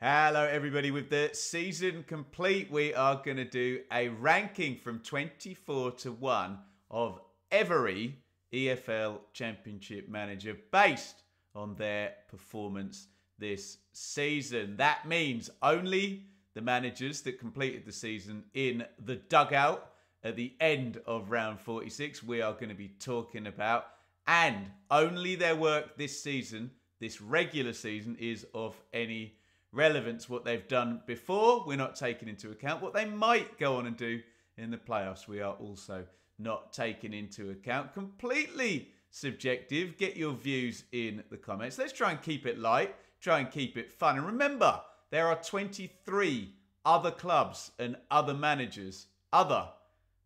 Hello, everybody. With the season complete, we are going to do a ranking from 24 to 1 of every EFL Championship manager based on their performance this season. That means only the managers that completed the season in the dugout at the end of round 46 we are going to be talking about, and only their work this season, this regular season, is of any relevance. What they've done before, we're not taking into account. What they might go on and do in the playoffs, we are also not taking into account. Completely subjective. Get your views in the comments. Let's try and keep it light, try and keep it fun. And remember, there are 23 other clubs and other managers other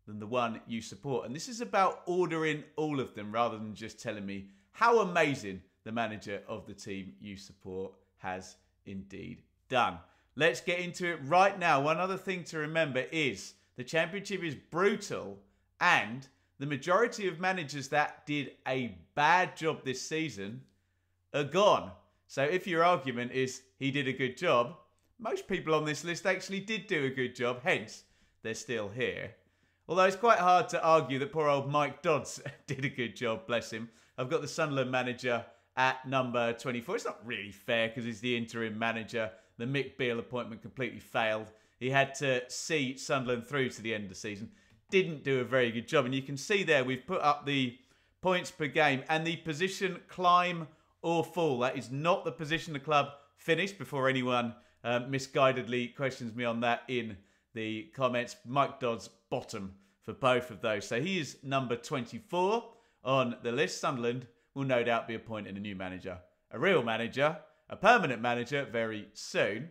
than the one you support. And this is about ordering all of them rather than just telling me how amazing the manager of the team you support has indeed done. Let's get into it right now. One other thing to remember is the Championship is brutal, and the majority of managers that did a bad job this season are gone. So if your argument is he did a good job, most people on this list actually did do a good job, hence they're still here. Although it's quite hard to argue that poor old Mike Dodds did a good job, bless him. I've got the Sunderland manager at number 24. It's not really fair because he's the interim manager. The Mick Beale appointment completely failed. He had to see Sunderland through to the end of the season. Didn't do a very good job. And you can see there we've put up the points per game and the position climb or fall. That is not the position the club finished, before anyone misguidedly questions me on that in the comments. Mike Dodds bottom for both of those. So he is number 24 on the list. Sunderland will no doubt be appointing a new manager, a real manager, a permanent manager very soon.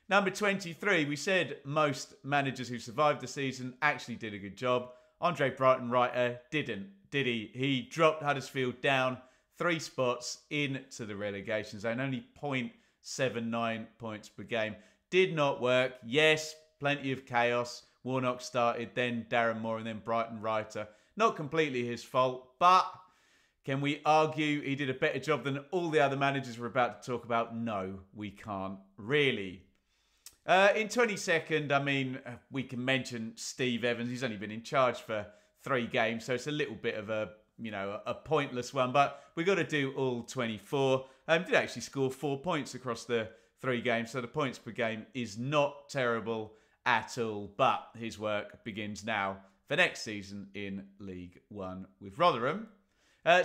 Number 23, we said most managers who survived the season actually did a good job. Andre Brighton-Writer didn't, did he? He dropped Huddersfield down 3 spots into the relegation zone, only 0.79 points per game. Did not work. Yes, plenty of chaos. Warnock started, then Darren Moore, and then Brighton-Writer. Not completely his fault, but can we argue he did a better job than all the other managers we're about to talk about? No, we can't really. In 22nd, I mean, we can mention Steve Evans. He's only been in charge for 3 games, so it's a little bit of a, a pointless one. But we've got to do all 24. Did actually score 4 points across the 3 games, so the points per game is not terrible at all. But his work begins now for next season in League One with Rotherham.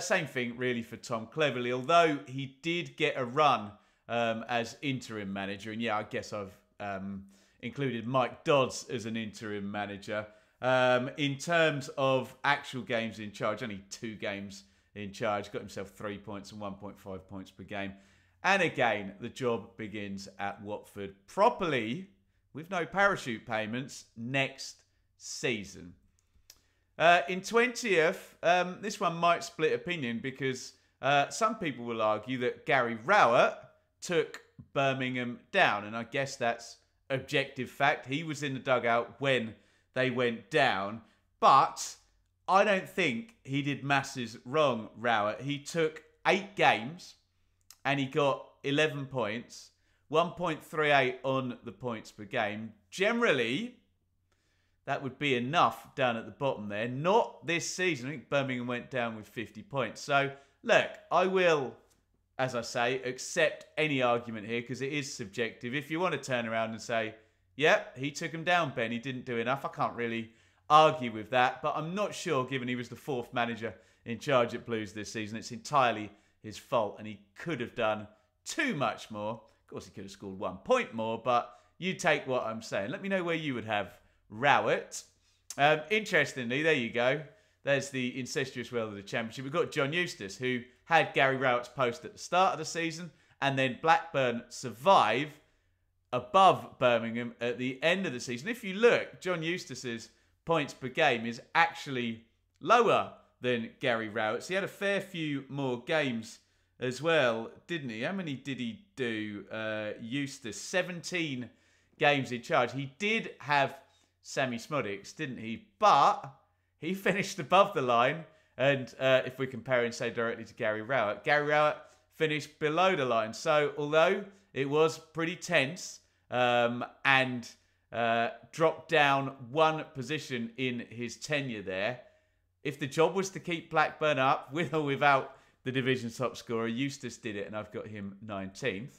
Same thing really for Tom Cleverley, although he did get a run as interim manager. And yeah, I guess I've included Mike Dodds as an interim manager. In terms of actual games in charge, only 2 games in charge. Got himself 3 points and 1.5 points per game. And again, the job begins at Watford properly with no parachute payments next season. In 20th, this one might split opinion because some people will argue that Gary Rowett took Birmingham down. And I guess that's objective fact. He was in the dugout when they went down. But I don't think he did masses wrong, Rowett. He took 8 games and he got 11 points. 1.38 on the points per game. Generally, that would be enough down at the bottom there. Not this season. I think Birmingham went down with 50 points. So, look, I will, as I say, accept any argument here because it is subjective. If you want to turn around and say, yep, he took him down, Ben, he didn't do enough, I can't really argue with that. But I'm not sure, given he was the 4th manager in charge at Blues this season, it's entirely his fault and he could have done too much more. Of course, he could have scored 1 point more, but you take what I'm saying. Let me know where you would have Rowett. Interestingly, there you go. There's the incestuous world of the Championship. We've got John Eustace, who had Gary Rowett's post at the start of the season, and then Blackburn survive above Birmingham at the end of the season. If you look, John Eustace's points per game is actually lower than Gary Rowett's. He had a fair few more games as well, didn't he? How many did he do? Eustace, 17 games in charge. He did have Sammy Smodics, didn't he? But he finished above the line. And if we compare and say directly to Gary Rowett finished below the line. So although It was pretty tense and dropped down one position in his tenure there. If the job was to keep Blackburn up, with or without the division top scorer, Eustace did it, and I've got him 19th.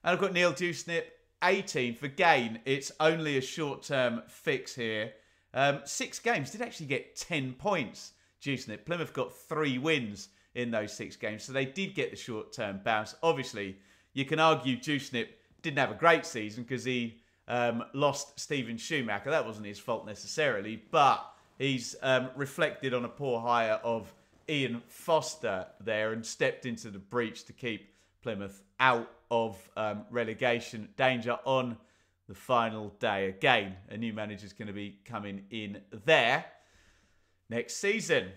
And I've got Neil Dewsnip 18th. Again, it's only a short-term fix here. 6 games, did actually get 10 points, Dewsnip. Plymouth got 3 wins in those 6 games, so they did get the short-term bounce. Obviously, you can argue Dewsnip didn't have a great season because he lost Stephen Schumacher. That wasn't his fault necessarily, but he's reflected on a poor hire of Ian Foster there and stepped into the breach to keep Plymouth out of relegation danger on the final day. Again, a new manager's going to be coming in there next season.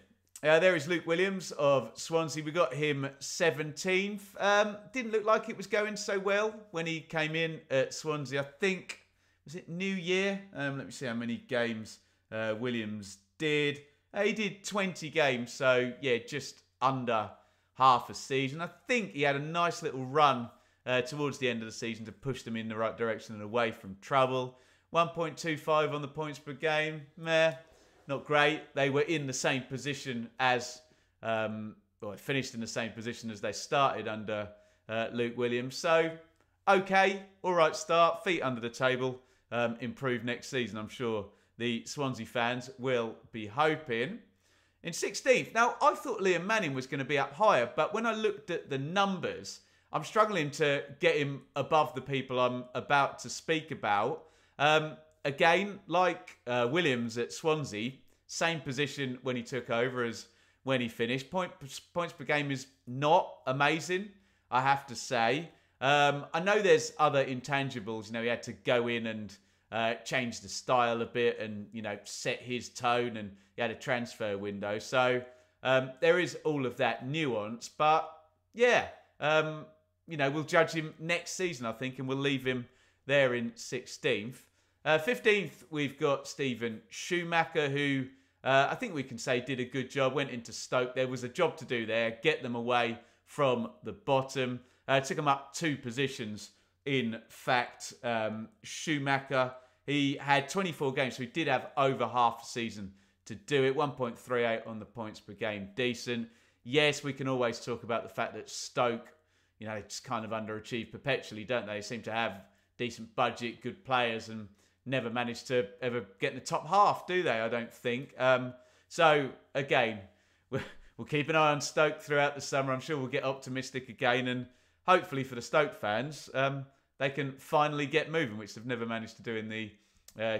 There is Luke Williams of Swansea. We got him 17th. Didn't look like it was going so well when he came in at Swansea. I think, was it New Year? Let me see how many games Williams did. He did 20 games, so yeah, just under half a season. I think he had a nice little run towards the end of the season to push them in the right direction and away from trouble. 1.25 on the points per game. Meh, not great. They were in the same position as, finished in the same position as they started under Luke Williams. So, okay, all right start, feet under the table, improve next season, I'm sure the Swansea fans will be hoping. In 16th, now I thought Liam Manning was going to be up higher, but when I looked at the numbers, I'm struggling to get him above the people I'm about to speak about. Again, like Williams at Swansea, same position when he took over as when he finished. Points per game is not amazing, I have to say. I know there's other intangibles. You know, he had to go in and change the style a bit and, you know, set his tone, and he had a transfer window. So there is all of that nuance. But, yeah, you know, we'll judge him next season, I think, and we'll leave him there in 16th. 15th, we've got Stephen Schumacher, who I think we can say did a good job. Went into Stoke. There was a job to do there. Get them away from the bottom. Took them up 2 positions. In fact, Schumacher, he had 24 games, so he did have over half a season to do it. 1.38 on the points per game. Decent. Yes, we can always talk about the fact that Stoke, you know, it's kind of underachieved perpetually, don't they? They seem to have decent budget, good players, and never manage to ever get in the top half, do they? I don't think. So, again, we'll keep an eye on Stoke throughout the summer. I'm sure we'll get optimistic again, and hopefully for the Stoke fans, they can finally get moving, which they've never managed to do in the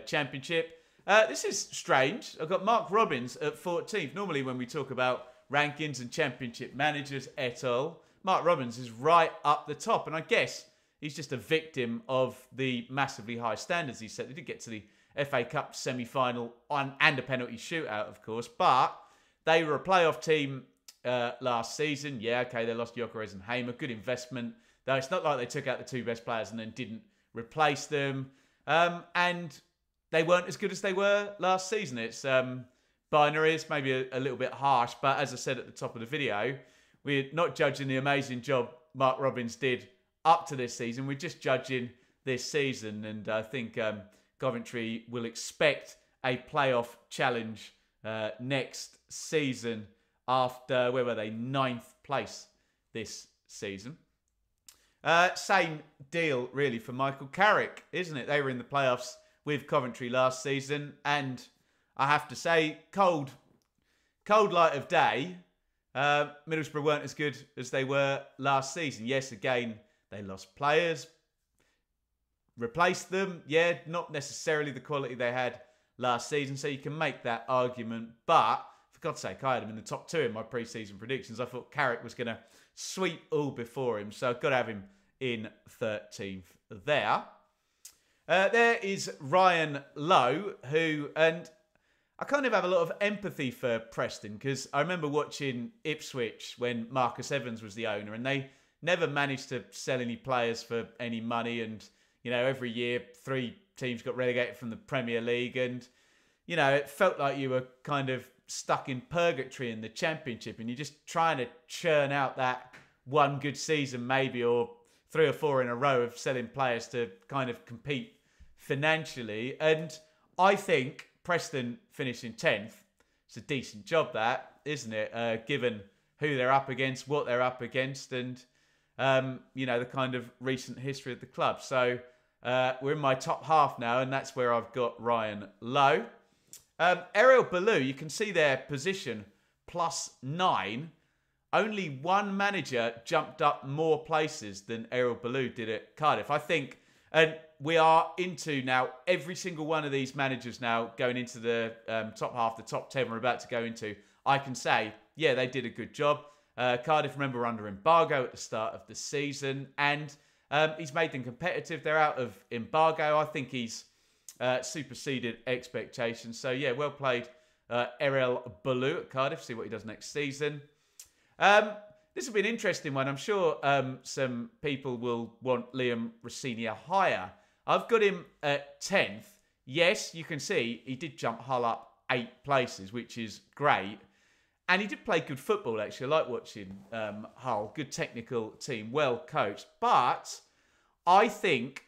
Championship. This is strange. I've got Mark Robbins at 14th. Normally when we talk about rankings and Championship managers et al., Mark Robbins is right up the top. And I guess he's just a victim of the massively high standards he set. They did get to the FA Cup semi-final and a penalty shootout, of course. But they were a playoff team last season. Yeah, okay, they lost Gyökeres and Hamer. Good investment. Though it's not like they took out the 2 best players and then didn't replace them. And they weren't as good as they were last season. It's binary. It's maybe a little bit harsh. But as I said at the top of the video, we're not judging the amazing job Mark Robbins did up to this season. We're just judging this season. And I think Coventry will expect a playoff challenge next season after, where were they, 9th place this season. Same deal, really, for Michael Carrick, isn't it? They were in the playoffs with Coventry last season, and I have to say, cold light of day, Middlesbrough weren't as good as they were last season. Yes, again, they lost players, replaced them. Yeah, not necessarily the quality they had last season, so you can make that argument. But, for God's sake, I had him in the top 2 in my pre-season predictions. I thought Carrick was going to sweep all before him, so I've got to have him in 13th there. There is Ryan Lowe, who, and I kind of have a lot of empathy for Preston, because I remember watching Ipswich when Marcus Evans was the owner, and they never managed to sell any players for any money, and, you know, every year 3 teams got relegated from the Premier League, and, you know, it felt like you were kind of stuck in purgatory in the Championship, and you're just trying to churn out that one good season maybe, or 3 or 4 in a row of selling players to kind of compete financially. And I think Preston finishing 10th, it's a decent job that, isn't it? Given who they're up against, what they're up against, and, you know, the kind of recent history of the club. So we're in my top half now, and that's where I've got Ryan Lowe. Ariel Ballou, you can see their position, +9. Only one manager jumped up more places than Ariel Ballou did at Cardiff. I think, and we are into now every single one of these managers now going into the top half, the top 10 we're about to go into. I can say, yeah, they did a good job. Cardiff, remember, were under embargo at the start of the season, and he's made them competitive. They're out of embargo. I think he's superseded expectations. So, yeah, well played, Ariel Ballou at Cardiff. See what he does next season. This will be an interesting one. I'm sure some people will want Liam Rosenior higher. I've got him at 10th. Yes, you can see he did jump Hull up 8 places, which is great. And he did play good football, actually. I like watching Hull. Good technical team, well coached. But I think,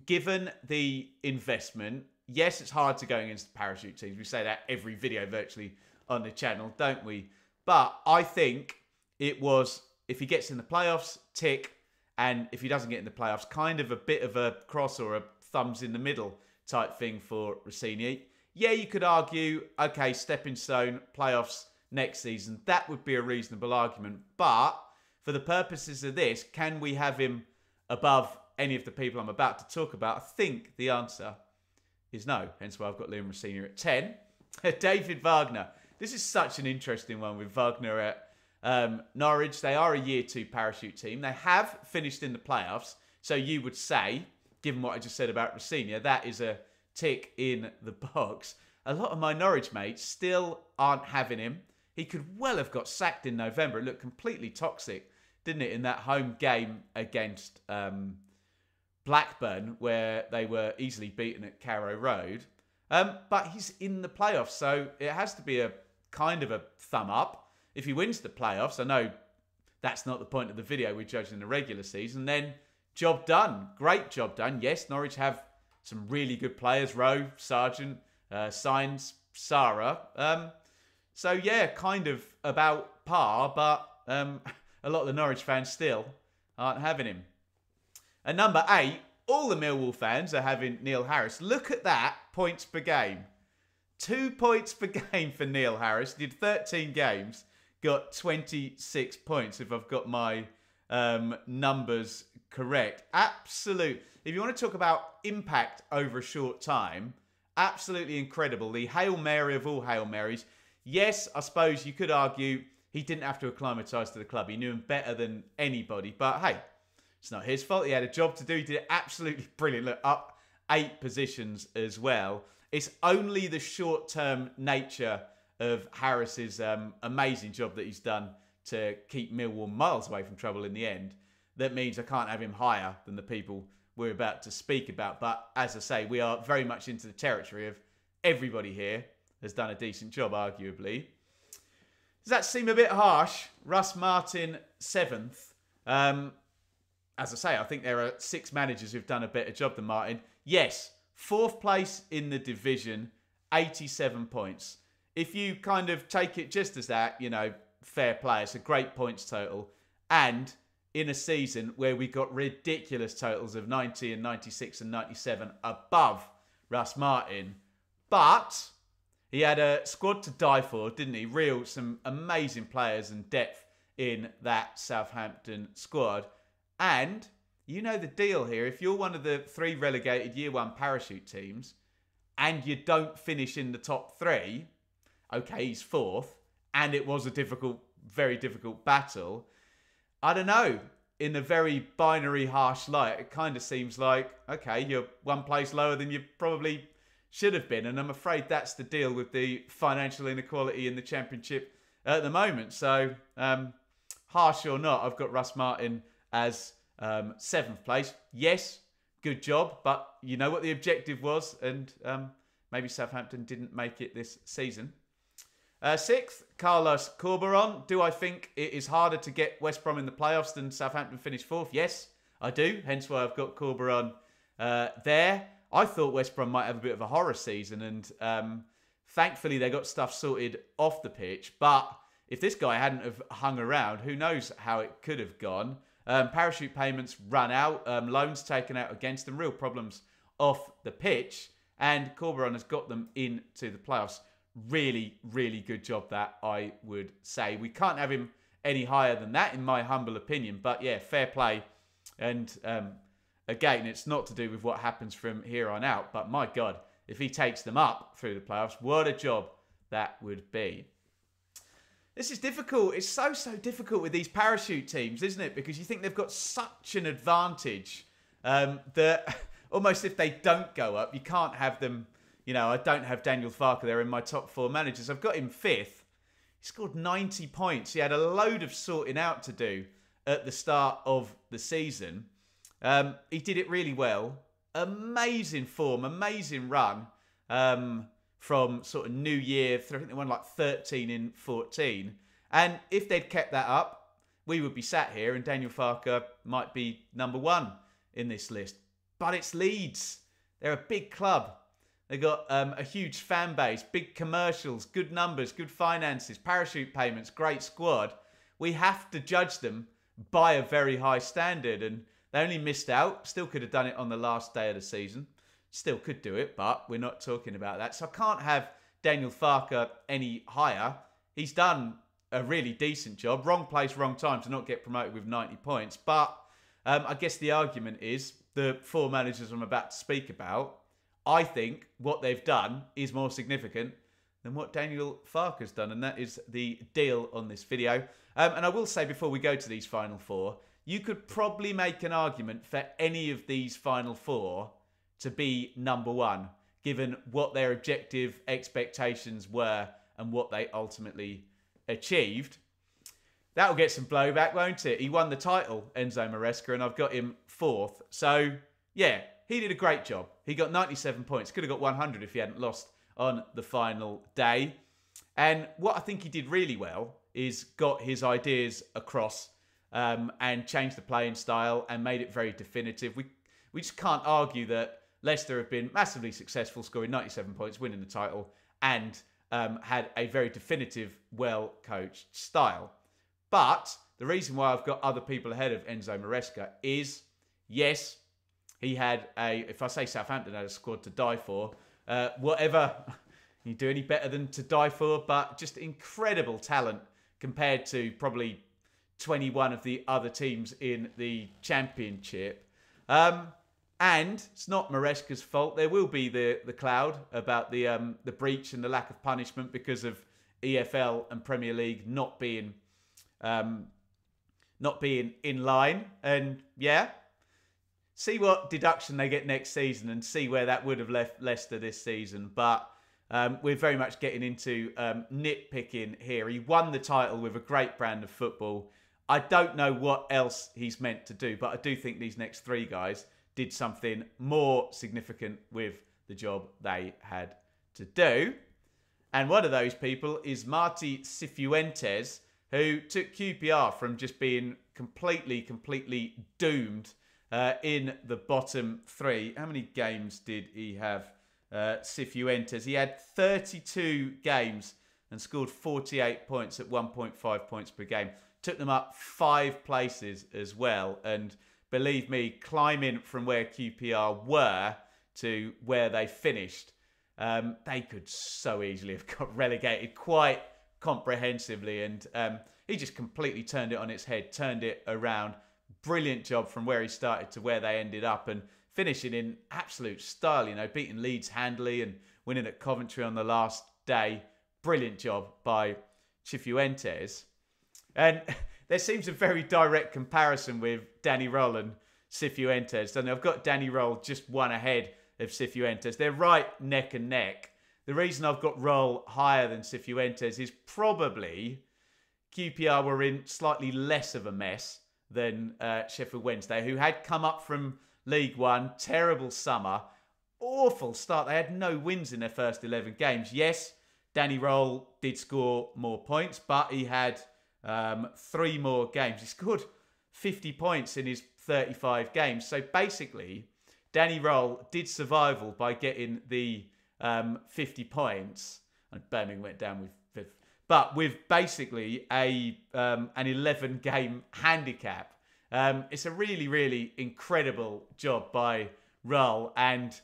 given the investment, yes, it's hard to go against the parachute teams. We say that every video virtually on the channel, don't we? But I think it was, if he gets in the playoffs, tick. And if he doesn't get in the playoffs, kind of a bit of a cross or a thumbs in the middle type thing for Rossini. Yeah, you could argue, okay, stepping stone, playoffs next season. That would be a reasonable argument. But for the purposes of this, can we have him above any of the people I'm about to talk about? I think the answer is no. Hence why I've got Liam Rosenior at 10. David Wagner. This is such an interesting one with Wagner at Norwich. They are a year 2 parachute team. They have finished in the playoffs. So you would say, given what I just said about Rosenior, that is a tick in the box. A lot of my Norwich mates still aren't having him. He could well have got sacked in November. It looked completely toxic, didn't it, in that home game against Blackburn, where they were easily beaten at Carrow Road. But he's in the playoffs, so it has to be a kind of a thumb up. If he wins the playoffs, I know that's not the point of the video, we're judging the regular season, then job done. Great job done. Yes, Norwich have some really good players, Rowe, Sargent, Signs, Sarah. So, yeah, kind of about par, but a lot of the Norwich fans still aren't having him. At number 8, all the Millwall fans are having Neil Harris. Look at that, points per game. 2 points per game for Neil Harris. Did 13 games, got 26 points, if I've got my numbers correct. Absolute. If you want to talk about impact over a short time, absolutely incredible. The Hail Mary of all Hail Marys. Yes, I suppose you could argue he didn't have to acclimatise to the club. He knew him better than anybody. But hey, it's not his fault. He had a job to do. He did it absolutely brilliant. Look, up 8 positions as well. It's only the short-term nature of Harris's amazing job that he's done to keep Millwall miles away from trouble in the end. That means I can't have him higher than the people we're about to speak about. But as I say, we are very much into the territory of everybody here has done a decent job, arguably. Does that seem a bit harsh? Russ Martin, 7th. As I say, I think there are 6 managers who've done a better job than Martin. Yes, 4th place in the division, 87 points. If you kind of take it just as that, you know, fair play. It's a great points total. And in a season where we got ridiculous totals of 90 and 96 and 97 above Russ Martin. But he had a squad to die for, didn't he? Some amazing players and depth in that Southampton squad. And you know the deal here. If you're one of the 3 relegated Year 1 parachute teams and you don't finish in the top 3, okay, he's 4th, and it was a difficult, very difficult battle. I don't know. In a very binary, harsh light, it kind of seems like, okay, you're 1 place lower than you probably should have been. And I'm afraid that's the deal with the financial inequality in the Championship at the moment. So, harsh or not, I've got Russ Martin as 7th place. Yes, good job, but you know what the objective was, and maybe Southampton didn't make it this season. 6th, Carlos Corberon. Do I think it is harder to get West Brom in the playoffs than Southampton finished 4th? Yes, I do, hence why I've got Corberan there. I thought West Brom might have a bit of a horror season, and thankfully they got stuff sorted off the pitch. But if this guy hadn't have hung around, who knows how it could have gone. Parachute payments run out, loans taken out against them, real problems off the pitch, and Corberan has got them into the playoffs. Really, really good job, that, I would say. We can't have him any higher than that, in my humble opinion. But yeah, fair play. And again, it's not to do with what happens from here on out. But my God, if he takes them up through the playoffs, what a job that would be. This is difficult. It's so difficult with these parachute teams, isn't it? Because you think they've got such an advantage that almost if they don't go up, you can't have them. You know, I don't have Daniel Farke there in my top 4 managers. I've got him 5th. He scored 90 points. He had a load of sorting out to do at the start of the season. He did it really well. Amazing form, amazing run from sort of New Year through. I think they won like 13 in 14. And if they'd kept that up, we would be sat here and Daniel Farke might be number 1 in this list. But it's Leeds. They're a big club. They've got a huge fan base, big commercials, good numbers, good finances, parachute payments, great squad. We have to judge them by a very high standard. And they only missed out. Still could have done it on the last day of the season. Still could do it, but we're not talking about that. So I can't have Daniel Farke any higher. He's done a really decent job. Wrong place, wrong time to not get promoted with 90 points. But I guess the argument is the 4 managers I'm about to speak about, I think what they've done is more significant than what Daniel Farke has done. And that is the deal on this video. And I will say before we go to these final 4, you could probably make an argument for any of these final 4 to be number 1, given what their objective expectations were and what they ultimately achieved. That'll get some blowback, won't it? He won the title, Enzo Maresca, and I've got him 4th. So, yeah, he did a great job. He got 97 points. Could have got 100 if he hadn't lost on the final day. And what I think he did really well is got his ideas across and changed the playing style and made it very definitive. We just can't argue that Leicester have been massively successful, scoring 97 points, winning the title, and had a very definitive, well-coached style. But the reason why I've got other people ahead of Enzo Maresca is, yes, he had if I say Southampton had a squad to die for, whatever, you do any better than to die for, but just incredible talent compared to probably 21 of the other teams in the Championship. And it's not Maresca's fault. There will be the cloud about the breach and the lack of punishment because of EFL and Premier League not being in line. And yeah, see what deduction they get next season and see where that would have left Leicester this season. But we're very much getting into nitpicking here. He won the title with a great brand of football. I don't know what else he's meant to do, but I do think these next 3 guys did something more significant with the job they had to do. And one of those people is Marti Cifuentes, who took QPR from just being completely doomed in the bottom 3. How many games did he have, Cifuentes? He had 32 games and scored 48 points at 1.5 points per game. Took them up 5 places as well. And believe me, climbing from where QPR were to where they finished, they could so easily have got relegated quite comprehensively. And he just completely turned it on its head, turned it around. Brilliant job from where he started to where they ended up, and finishing in absolute style, you know, beating Leeds handily and winning at Coventry on the last day. Brilliant job by Cifuentes. And there seems a very direct comparison with Danny Roll and Cifuentes. And I've got Danny Roll just 1 ahead of Cifuentes. They're right neck and neck. The reason I've got Roll higher than Cifuentes is probably QPR were in slightly less of a mess than Sheffield Wednesday, who had come up from League One. Terrible summer. Awful start. They had no wins in their first 11 games. Yes, Danny Roll did score more points, but he had 3 more games. He scored 50 points in his 35 games. So basically, Danny Roll did survival by getting the 50 points. And Birmingham went down with 5th. But with basically an 11-game handicap. It's a really, really incredible job by Roll. And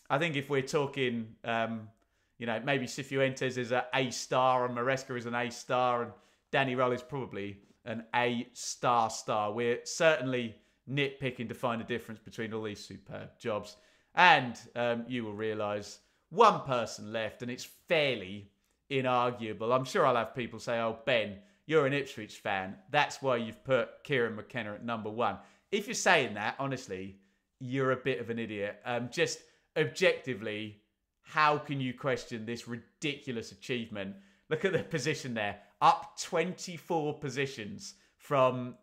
I think if we're talking, maybe Cifuentes is an A star and Maresca is an A star and Danny Roll is probably an A star. We're certainly nitpicking to find a difference between all these superb jobs. And you will realise one person left, and it's fairly inarguable. I'm sure I'll have people say, oh, Ben, you're an Ipswich fan. That's why you've put Kieran McKenna at number 1. If you're saying that, honestly, you're a bit of an idiot. Just objectively, how can you question this ridiculous achievement? Look at the position there. Up 24 positions from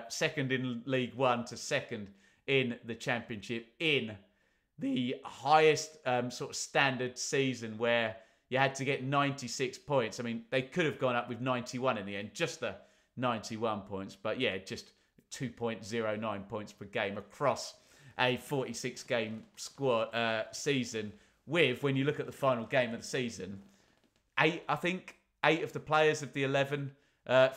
second in League One to second in the Championship in the highest sort of standard season where you had to get 96 points. I mean, they could have gone up with 91 in the end, just the 91 points. But yeah, just 2.09 points per game across a 46-game squad season with, when you look at the final game of the season, 8 of the players of the 11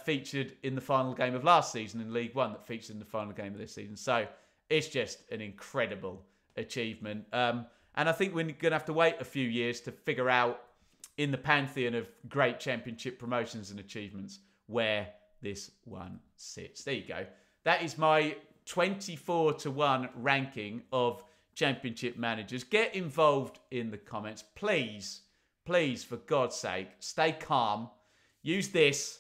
featured in the final game of last season in League One that featured in the final game of this season. So it's just an incredible achievement. And I think we're going to have to wait a few years to figure out in the pantheon of great Championship promotions and achievements where this one sits. There you go. That is my 24-1 ranking of Championship managers. Get involved in the comments. Please, for God's sake, stay calm. Use this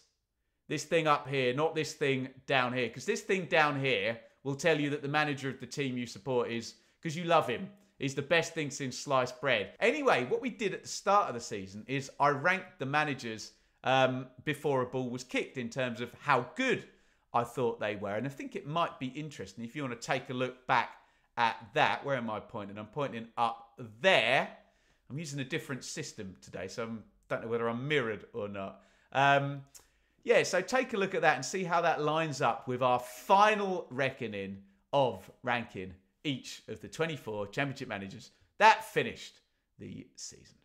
thing up here, not this thing down here. Because this thing down here will tell you that the manager of the team you support is, because you love him, is the best thing since sliced bread. Anyway, what we did at the start of the season is I ranked the managers before a ball was kicked in terms of how good I thought they were. And I think it might be interesting if you want to take a look back at that. Where am I pointing? I'm pointing up there. I'm using a different system today, so I don't know whether I'm mirrored or not. Yeah, so take a look at that and see how that lines up with our final reckoning of ranking each of the 24 Championship managers that finished the season.